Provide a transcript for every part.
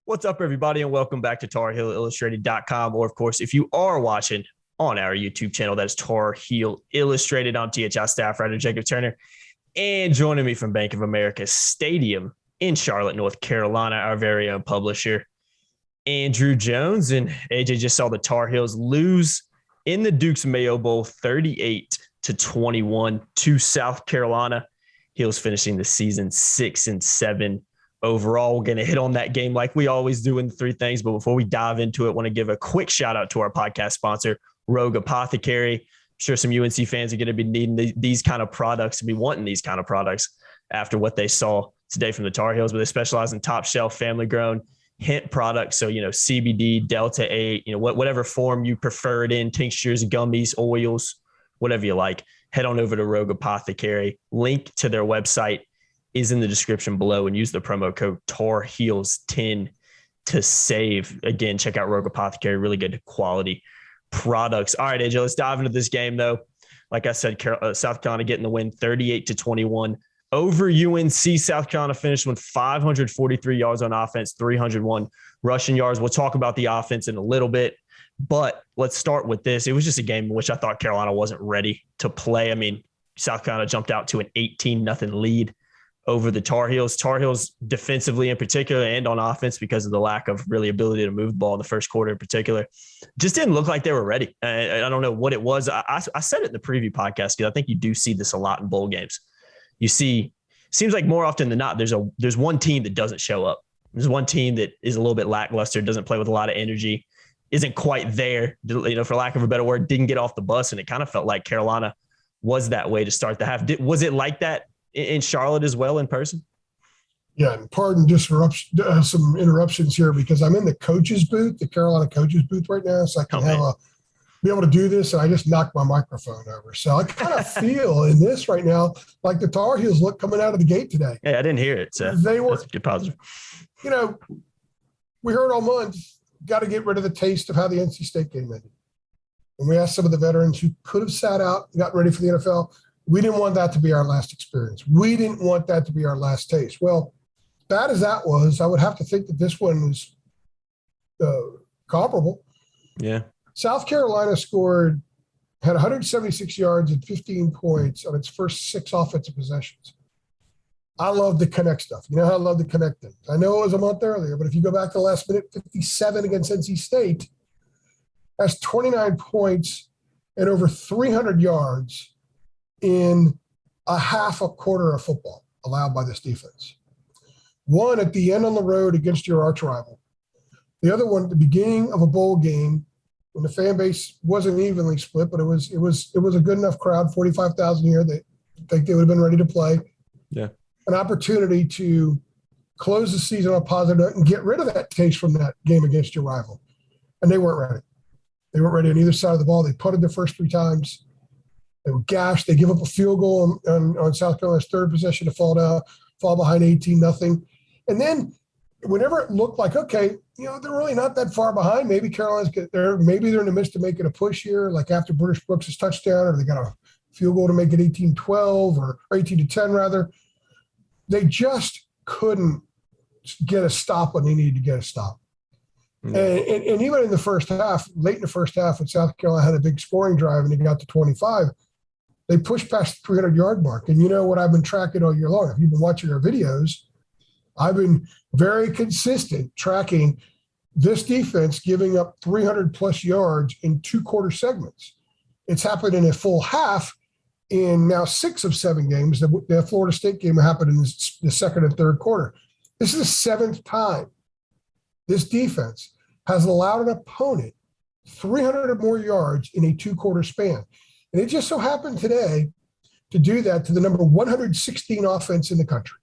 What's up, everybody, and welcome back to TarHeelIllustrated.com. Or, of course, if you are watching on our YouTube channel, that is Tar Heel Illustrated. I'm THI staff writer Jacob Turner. And joining me from Bank of America Stadium in Charlotte, North Carolina, our very own publisher, Andrew Jones. And AJ just saw the Tar Heels lose in the Duke's Mayo Bowl 38-21 to South Carolina. Heels finishing the season 6-7. Overall, we're going to hit on that game like we always do in the three things. But before we dive into it, I want to give a quick shout out to our podcast sponsor, Rogue Apothecary. I'm sure some UNC fans are going to be needing these kind of products and be wanting these kind of products after what they saw today from the Tar Heels. But they specialize in top shelf, family grown hemp products. So, CBD, Delta 8, whatever form you prefer it in, tinctures, gummies, oils, whatever you like. Head on over to Rogue Apothecary. Link to their website is in the description below, and use the promo code TARHEELS10 to save. Again, check out Rogue Apothecary, really good quality products. All right, AJ, let's dive into this game, though. Like I said, South Carolina getting the win 38-21 over UNC. South Carolina finished with 543 yards on offense, 301 rushing yards. We'll talk about the offense in a little bit, but let's start with this. It was just a game in which I thought Carolina wasn't ready to play. I mean, South Carolina jumped out to an 18-0 lead over the Tar Heels. Tar Heels defensively in particular, and on offense because of the lack of really ability to move the ball in the first quarter in particular, just didn't look like they were ready. I don't know what it was. I said it in the preview podcast, because I think you do see this a lot in bowl games. You see, seems like more often than not, there's one team that doesn't show up. There's one team that is a little bit lackluster, doesn't play with a lot of energy, isn't quite there, for lack of a better word, didn't get off the bus. And it kind of felt like Carolina was that way to start the half. Was it like that in Charlotte as well in person? Yeah, and pardon some interruptions here, because I'm in the coach's booth, the Carolina coach's booth right now, so I can be able to do this, and I just knocked my microphone over. So I kind of feel in this right now like the Tar Heels look coming out of the gate today. Yeah, I didn't hear it, so that's a good positive. We heard all month, got to get rid of the taste of how the NC State game ended. And we asked some of the veterans who could have sat out and got ready for the NFL. We didn't want that to be our last experience. We didn't want that to be our last taste. Well, bad as that was, I would have to think that this one was comparable. Yeah. South Carolina had 176 yards and 15 points on its first 6 offensive possessions. I love the connect stuff. You know how I love the connect thing. I know it was a month earlier, but if you go back to the last minute, 57 against NC State, that's 29 points and over 300 yards in a half a quarter of football allowed by this defense. One at the end on the road against your arch rival. The other one at the beginning of a bowl game when the fan base wasn't evenly split, but it was a good enough crowd, 45,000 here. They think they would have been ready to play. Yeah. An opportunity to close the season on a positive note and get rid of that taste from that game against your rival. And they weren't ready. They weren't ready on either side of the ball. They punted the first 3 times. They were gashed. They give up a field goal on South Carolina's third possession to fall behind 18-0. And then whenever it looked like, okay, they're really not that far behind. Maybe maybe they're in the midst of making a push here, like after British Brooks' touchdown, or they got a field goal to make it 18-12 or 18-10 rather. They just couldn't get a stop when they needed to get a stop. Mm-hmm. And even in the first half, late in the first half, when South Carolina had a big scoring drive and they got to 25, they pushed past the 300-yard mark. And you know what I've been tracking all year long? If you've been watching our videos, I've been very consistent tracking this defense giving up 300-plus yards in 2-quarter segments. It's happened in a full half in now 6 of 7 games. The Florida State game happened in the second and third quarter. This is the 7th time this defense has allowed an opponent 300 or more yards in a 2-quarter span. And it just so happened today to do that to the number 116 offense in the country.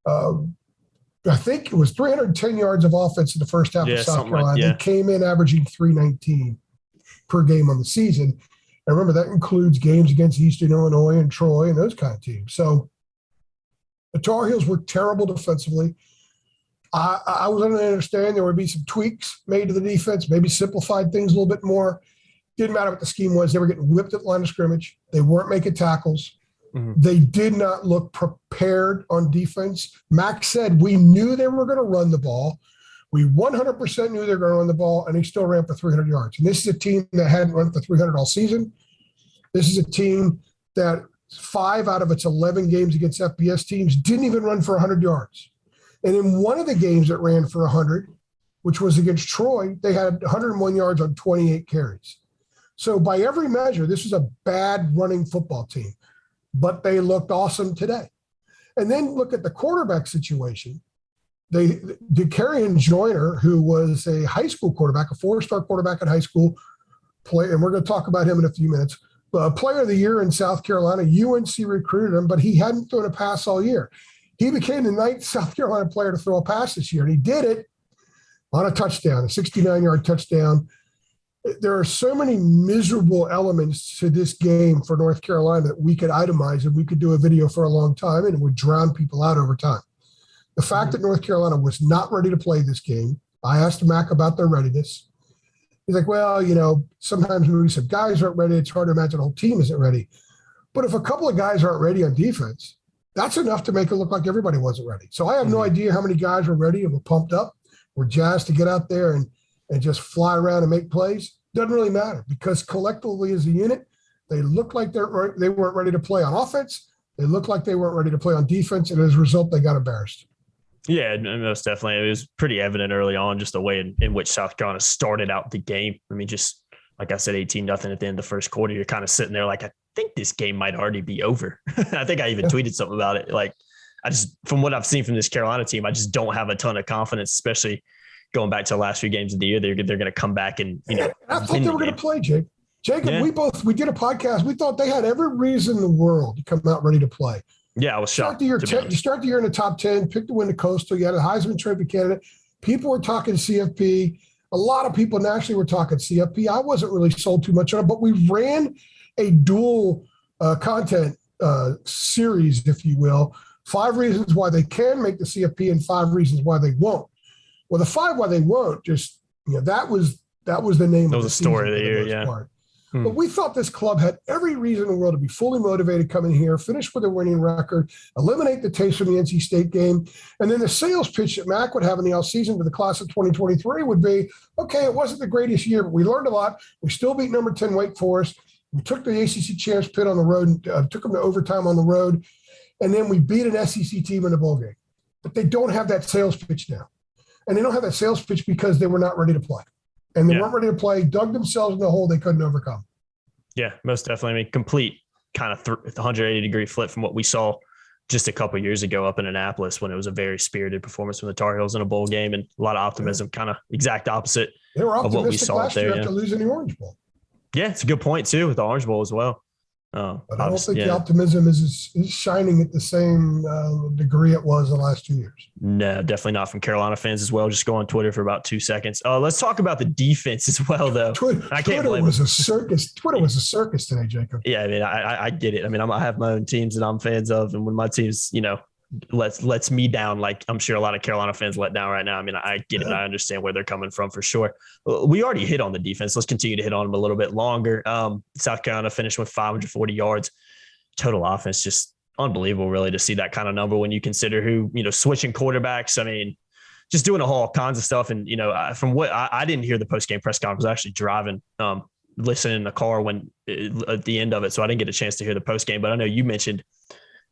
I think it was 310 yards of offense in the first half of South Carolina. They came in averaging 319 per game on the season. And remember, that includes games against Eastern Illinois and Troy and those kind of teams. So the Tar Heels were terrible defensively. I was under the understanding there would be some tweaks made to the defense, maybe simplified things a little bit more. Didn't matter what the scheme was. They were getting whipped at the line of scrimmage. They weren't making tackles. Mm-hmm. They did not look prepared on defense. Max said, we knew they were going to run the ball. We 100% knew they were going to run the ball, and he still ran for 300 yards. And this is a team that hadn't run for 300 all season. This is a team that 5 out of its 11 games against FBS teams didn't even run for 100 yards. And in one of the games that ran for 100, which was against Troy, they had 101 yards on 28 carries. So by every measure, this was a bad running football team, but they looked awesome today. And then look at the quarterback situation. DeCarrion Joyner, who was a high school quarterback, a 4-star quarterback in high school, and we're going to talk about him in a few minutes, player of the year in South Carolina. UNC recruited him, but he hadn't thrown a pass all year. He became the 9th South Carolina player to throw a pass this year, and he did it on a touchdown, a 69-yard touchdown. There are so many miserable elements to this game for North Carolina that we could itemize, and we could do a video for a long time, and it would drown people out over time. The fact that North Carolina was not ready to play this game, I asked Mac about their readiness. He's like, well, sometimes when we said guys aren't ready, it's hard to imagine the whole team isn't ready. But if a couple of guys aren't ready on defense, that's enough to make it look like everybody wasn't ready. So I have no idea how many guys were ready and were pumped up, were jazzed to get out there and just fly around and make plays. Doesn't really matter, because collectively as a unit, they looked like they weren't ready to play on offense. They looked like they weren't ready to play on defense. And as a result, they got embarrassed. Yeah, most definitely. It was pretty evident early on, just the way in which South Carolina started out the game. I mean, just like I said, 18-0 at the end of the first quarter. You're kind of sitting there like, I think this game might already be over. I think I even tweeted something about it. Like, from what I've seen from this Carolina team, I just don't have a ton of confidence, especially going back to the last few games of the year. They're going to come back and, I thought they were going to play, Jake. Jacob, yeah. we did a podcast. We thought they had every reason in the world to come out ready to play. Yeah, I was shocked. You start the year in the top 10, pick to win the Coastal. You had a Heisman Trophy candidate. People were talking CFP. A lot of people nationally were talking CFP. I wasn't really sold too much on it, but we ran a dual content series, if you will. 5 reasons why they can make the CFP and 5 reasons why they won't. Well, the 5 why they won't, that was the name of the story of the year, yeah. But we thought this club had every reason in the world to be fully motivated coming here, finish with a winning record, eliminate the taste from the NC State game. And then the sales pitch that Mac would have in the offseason to the class of 2023 would be, okay, it wasn't the greatest year, but we learned a lot. We still beat number 10 Wake Forest. We took the ACC champs pit on the road and took them to overtime on the road. And then we beat an SEC team in the bowl game. But they don't have that sales pitch now. And they don't have that sales pitch because they were not ready to play. And they weren't ready to play, dug themselves in the hole they couldn't overcome. Yeah, most definitely. I mean, complete kind of 180-degree flip from what we saw just a couple of years ago up in Annapolis when it was a very spirited performance from the Tar Heels in a bowl game and a lot of optimism, kind of exact opposite of what we saw last there. Year after losing the Orange Bowl. Yeah, it's a good point, too, with the Orange Bowl as well. But I don't think the optimism is shining at the same degree it was the last 2 years. No, definitely not from Carolina fans as well. Just go on Twitter for about 2 seconds. Let's talk about the defense as well, though. Twitter was a circus. Twitter was a circus today, Jacob. Yeah, I mean, I get it. I mean, I have my own teams that I'm fans of, and when my team's, lets me down, like I'm sure a lot of Carolina fans let down right now. I mean, I get it. I understand where they're coming from for sure. We already hit on the defense. Let's continue to hit on them a little bit longer. South Carolina finished with 540 yards. Total offense, just unbelievable, really, to see that kind of number when you consider who, switching quarterbacks. I mean, just doing all kinds of stuff. And, from what I didn't hear the post-game press conference, I was actually driving, listening in the car at the end of it. So I didn't get a chance to hear the post-game, but I know you mentioned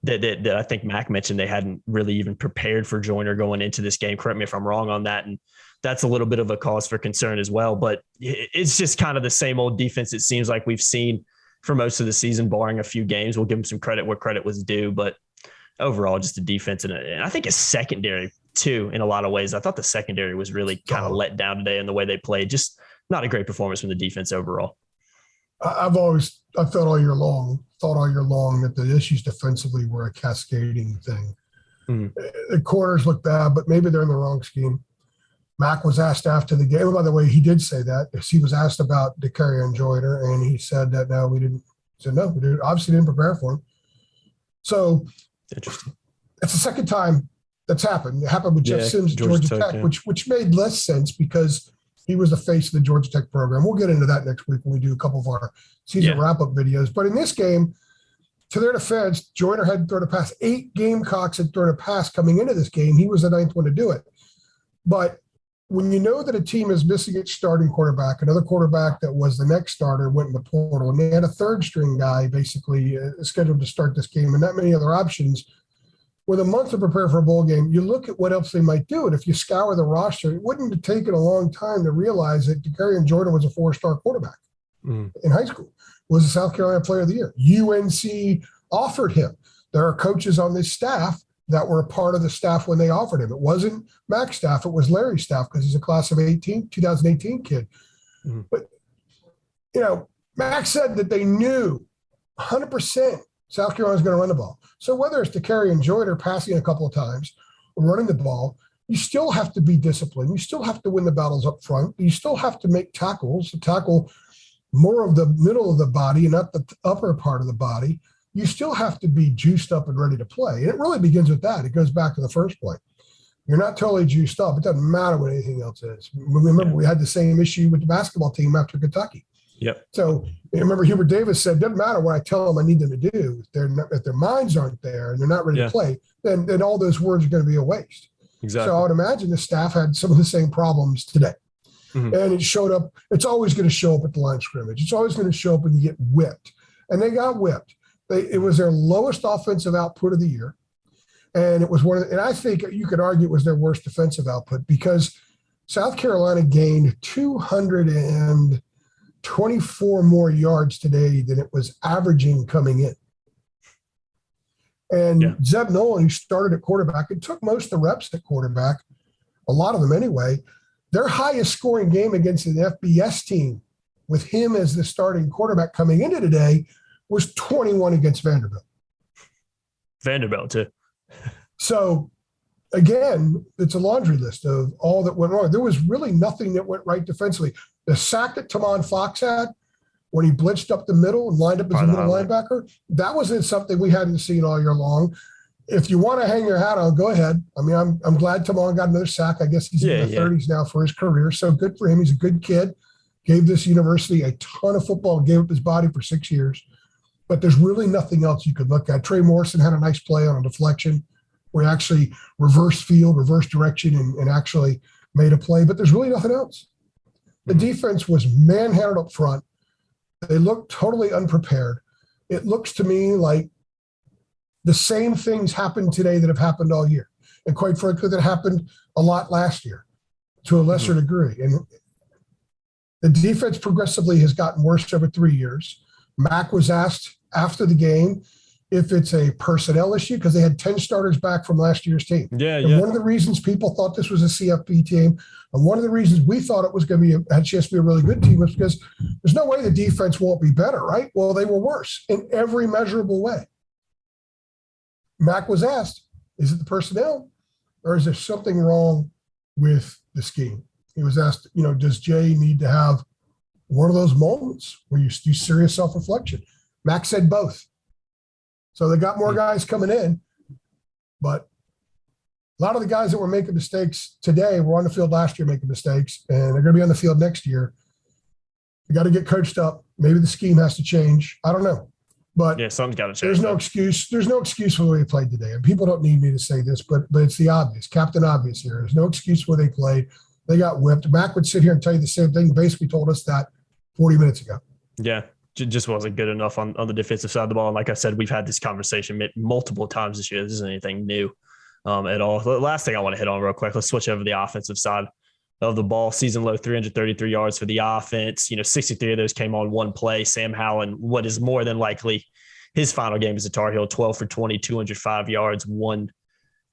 that I think Mac mentioned they hadn't really even prepared for Joyner going into this game. Correct me if I'm wrong on that. And that's a little bit of a cause for concern as well. But it's just kind of the same old defense it seems like we've seen for most of the season, barring a few games. We'll give them some credit where credit was due. But overall, just a defense. And I think a secondary, too, in a lot of ways. I thought the secondary was really kind of let down today in the way they played. Just not a great performance from the defense overall. I felt all year long that the issues defensively were a cascading thing. The corners look bad, but maybe they're in the wrong scheme. Mac was asked after the game. By the way, he did say that. He was asked about DeCarrion Joyner, and he said that no, we didn't. He said no, we didn't, obviously didn't prepare for him. So interesting. It's the second time that's happened. It happened with Jeff Sims at Georgia Tech, which made less sense because he was the face of the Georgia Tech program. We'll get into that next week when we do a couple of our season wrap-up videos. But in this game, to their defense, Joyner had thrown a pass. 8 Gamecocks had thrown a pass coming into this game. He was the 9th one to do it. But when you know that a team is missing its starting quarterback, another quarterback that was the next starter went in the portal, and they had a third string guy basically scheduled to start this game and not many other options, with a month to prepare for a bowl game, you look at what else they might do. And if you scour the roster, it wouldn't have taken a long time to realize that Dakarian Jordan was a 4-star quarterback in high school, was a South Carolina Player of the Year. UNC offered him. There are coaches on this staff that were a part of the staff when they offered him. It wasn't Mac's staff, it was Larry's staff because he's a class of 2018 kid. But, Mac said that they knew 100% South Carolina was going to run the ball. So whether it's Dakarian Jordan passing a couple of times or running the ball, you still have to be disciplined. You still have to win the battles up front. You still have to make tackles, to tackle more of the middle of the body and not the upper part of the body. You still have to be juiced up and ready to play. And it really begins with that. It goes back to the first point. You're not totally juiced up. It doesn't matter what anything else is. Remember, we had the same issue with the basketball team after Kentucky. Yep. So remember, Hubert Davis said, doesn't matter what I tell them I need them to do. If their minds aren't there and they're not ready to play, then all those words are going to be a waste. Exactly. So I would imagine the staff had some of the same problems today. And it showed up. It's always going to show up at the line of scrimmage. It's always going to show up when you get whipped. And they got whipped. It was their lowest offensive output of the year. And it was and I think you could argue it was their worst defensive output because South Carolina gained 224 more yards today than it was averaging coming in. And Zeb Nolan, who started at quarterback and took most of the reps at quarterback, a lot of them anyway, their highest scoring game against an FBS team with him as the starting quarterback coming into today was 21 against Vanderbilt. Vanderbilt, too. So, again, it's a laundry list of all that went wrong. There was really nothing that went right defensively. The sack that Tamon Fox had when he blitzed up the middle and lined up as a middle linebacker, that wasn't something we hadn't seen all year long. If you want to hang your hat on, go ahead. I mean, I'm glad Tamon got another sack. I guess he's in the 30s now for his career. So good for him. He's a good kid. Gave this university a ton of football, gave up his body for 6 years. But there's really nothing else you could look at. Trey Morrison had a nice play on a deflection where he actually reversed field, reversed direction, and actually made a play. But there's really nothing else. The defense was manhandled up front. They looked totally unprepared. It looks to me like the same things happened today that have happened all year. And quite frankly, that happened a lot last year to a lesser degree. And the defense progressively has gotten worse over 3 years. Mac was asked after the game if it's a personnel issue because they had 10 starters back from last year's team. And one of the reasons people thought this was a CFP team, and one of the reasons we thought it was going to be had a chance to be a really good team was because there's no way the defense won't be better, right? Well, they were worse in every measurable way. Mac was asked, is it the personnel or is there something wrong with the scheme? He was asked, does Jay need to have one of those moments where you do serious self-reflection? Mac said both. So they got more guys coming in, but a lot of the guys that were making mistakes today were on the field last year making mistakes, and they're going to be on the field next year. You got to get coached up. Maybe the scheme has to change. I don't know. But something's got to change. There's no excuse. There's no excuse for the way they played today. And people don't need me to say this, but it's the obvious. Captain Obvious here. There's no excuse for the way they played. They got whipped. Mac would sit here and tell you the same thing. Basically told us that 40 minutes ago. Yeah. Just wasn't good enough on the defensive side of the ball. And like I said, we've had this conversation multiple times this year. This isn't anything new at all. The last thing I want to hit on real quick, let's switch over to the offensive side of the ball. Season low 333 yards for the offense. 63 of those came on one play. Sam Howell, what is more than likely his final game as a Tar Heel, 12 for 20, 205 yards, 1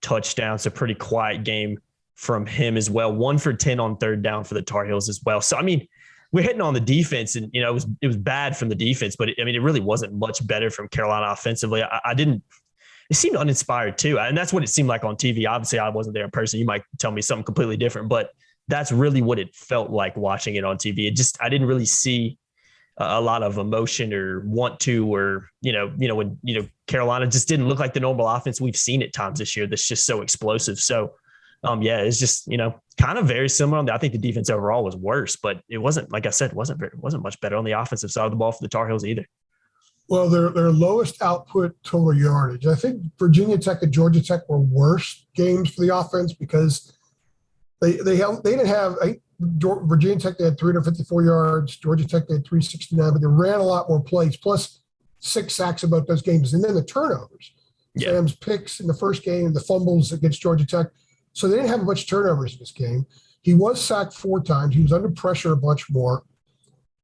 touchdown. So pretty quiet game from him as well. 1 for 10 on third down for the Tar Heels as well. So, I mean, we're hitting on the defense, and it was bad from the defense, but it really wasn't much better from Carolina offensively. It seemed uninspired too, and that's what it seemed like on TV. Obviously, I wasn't there in person. You might tell me something completely different, but that's really what it felt like watching it on TV. I didn't really see a lot of emotion or want to, or when Carolina just didn't look like the normal offense we've seen at times this year. That's just so explosive. So. It's just, kind of very similar. I think the defense overall was worse, but it wasn't, like I said, wasn't much better on the offensive side of the ball for the Tar Heels either. Well, their lowest output total yardage. I think Virginia Tech and Georgia Tech were worse games for the offense because They didn't have Virginia Tech. They had 354 yards. Georgia Tech they had 369, but they ran a lot more plays. Plus 6 sacks in both those games, and then the turnovers. Yeah. Sam's picks in the first game, the fumbles against Georgia Tech. So they didn't have a bunch of turnovers in this game. He was sacked 4 times. He was under pressure a bunch more.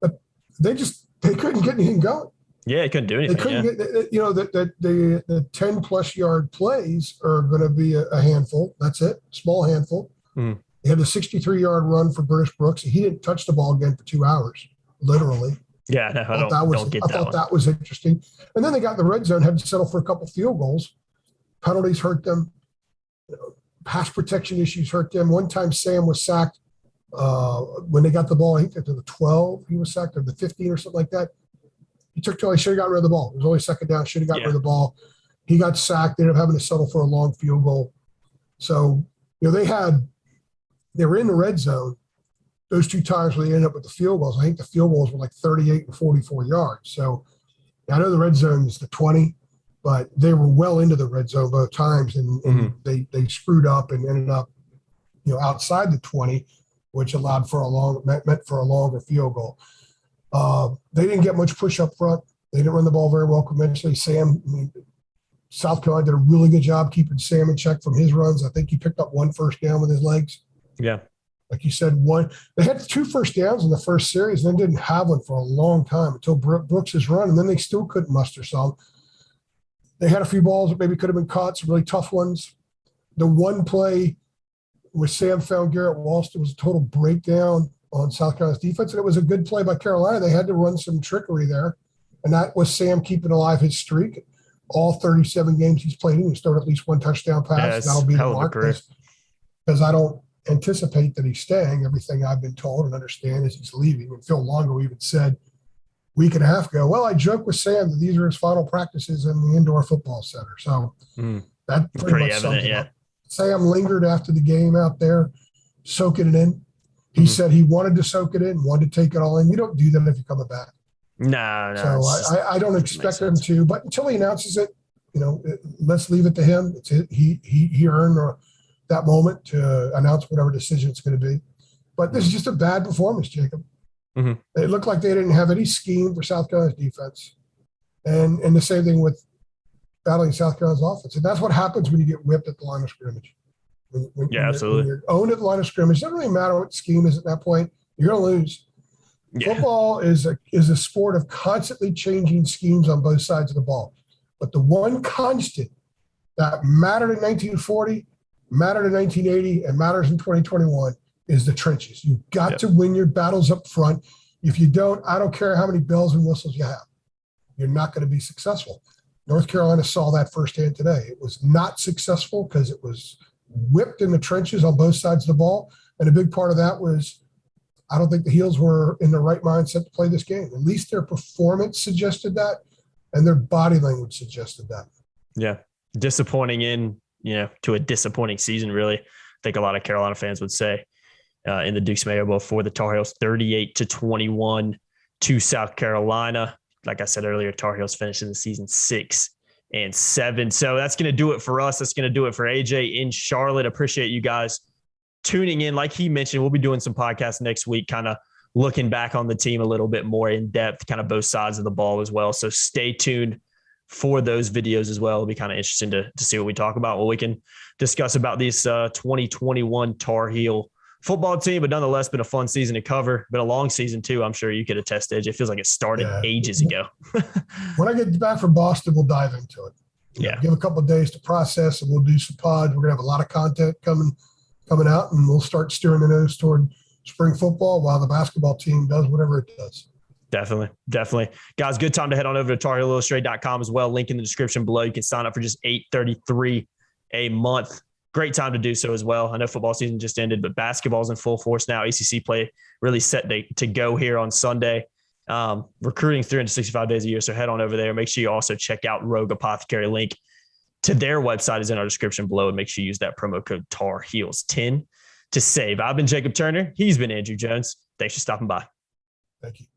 But they couldn't get anything going. Yeah, they couldn't do anything. They couldn't get, the 10-plus yard plays are going to be a handful. That's it, small handful. Mm. They had a 63-yard run for British Brooks. He didn't touch the ball again for 2 hours, literally. Yeah, no, I thought that was interesting. And then they got in the red zone, had to settle for a couple field goals. Penalties hurt them. Pass protection issues hurt them. One time Sam was sacked when they got the ball, I think at the 12, he was sacked, or the 15 or something like that. He should have got rid of the ball. It was only second down, should have got rid of the ball. He got sacked. They ended up having to settle for a long field goal. So, they were in the red zone those 2 times where they ended up with the field goals. I think the field goals were like 38 and 44 yards. So I know the red zone is the 20, but they were well into the red zone both times, and they screwed up and ended up, outside the 20, which allowed for meant for a longer field goal. They didn't get much push up front. They didn't run the ball very well conventionally. South Carolina did a really good job keeping Sam in check from his runs. I think he picked up 1 first down with his legs. Yeah. Like you said, they had 2 first downs in the first series and then didn't have one for a long time until Brooks' run, and then they still couldn't muster some. They had a few balls that maybe could have been caught, some really tough ones. The one play where Sam found Garrett Walston was a total breakdown on South Carolina's defense, and it was a good play by Carolina. They had to run some trickery there, and that was Sam keeping alive his streak. All 37 games he's played in, he's thrown at least 1 touchdown pass. That'll be the mark, because I don't anticipate that he's staying. Everything I've been told and understand is he's leaving. And Phil Longo even said a week and a half ago, well, I joked with Sam that these are his final practices in the indoor football center. So that pretty much evident, yeah. Sam lingered after the game out there, soaking it in. He said he wanted to soak it in, wanted to take it all in. You don't do that if you're coming back. No. So I don't expect him to, but until he announces it, let's leave it to him. He earned that moment to announce whatever decision it's going to be. But this is just a bad performance, Jacob. Mm-hmm. It looked like they didn't have any scheme for South Carolina's defense. And the same thing with battling South Carolina's offense. And that's what happens when you get whipped at the line of scrimmage. Absolutely. When you're owned at the line of scrimmage, it doesn't really matter what the scheme is at that point. You're going to lose. Yeah. Football is a sport of constantly changing schemes on both sides of the ball. But the one constant that mattered in 1940, mattered in 1980, and matters in 2021 is the trenches. You've got to win your battles up front. If you don't, I don't care how many bells and whistles you have. You're not going to be successful. North Carolina saw that firsthand today. It was not successful because it was whipped in the trenches on both sides of the ball. And a big part of that was I don't think the Heels were in the right mindset to play this game. At least their performance suggested that, and their body language suggested that. Yeah. Disappointing to a disappointing season, really. I think a lot of Carolina fans would say in the Dukes Mayo Bowl for the Tar Heels, 38-21 to South Carolina. Like I said earlier, Tar Heels finishing the season 6-7. So that's going to do it for us. That's going to do it for AJ in Charlotte. Appreciate you guys tuning in. Like he mentioned, we'll be doing some podcasts next week, kind of looking back on the team a little bit more in depth, kind of both sides of the ball as well. So stay tuned for those videos as well. It'll be kind of interesting to see what we talk about. Well, we can discuss about this 2021 Tar Heel football team, but nonetheless, been a fun season to cover. Been a long season too. I'm sure you could attest, Edge. It feels like it started ages ago. When I get back from Boston, we'll dive into it. Give a couple of days to process, and we'll do some pods. We're gonna have a lot of content coming out, and we'll start steering the nose toward spring football while the basketball team does whatever it does. Definitely. Guys, good time to head on over to TarHeelIllustrated.com as well. Link in the description below. You can sign up for just $8.33 a month. Great time to do so as well. I know football season just ended, but basketball's in full force now. ACC play really set to go here on Sunday. Recruiting 365 days a year, so head on over there. Make sure you also check out Rogue Apothecary. Link to their website is in our description below, and make sure you use that promo code TARHEELS10 to save. I've been Jacob Turner. He's been Andrew Jones. Thanks for stopping by. Thank you.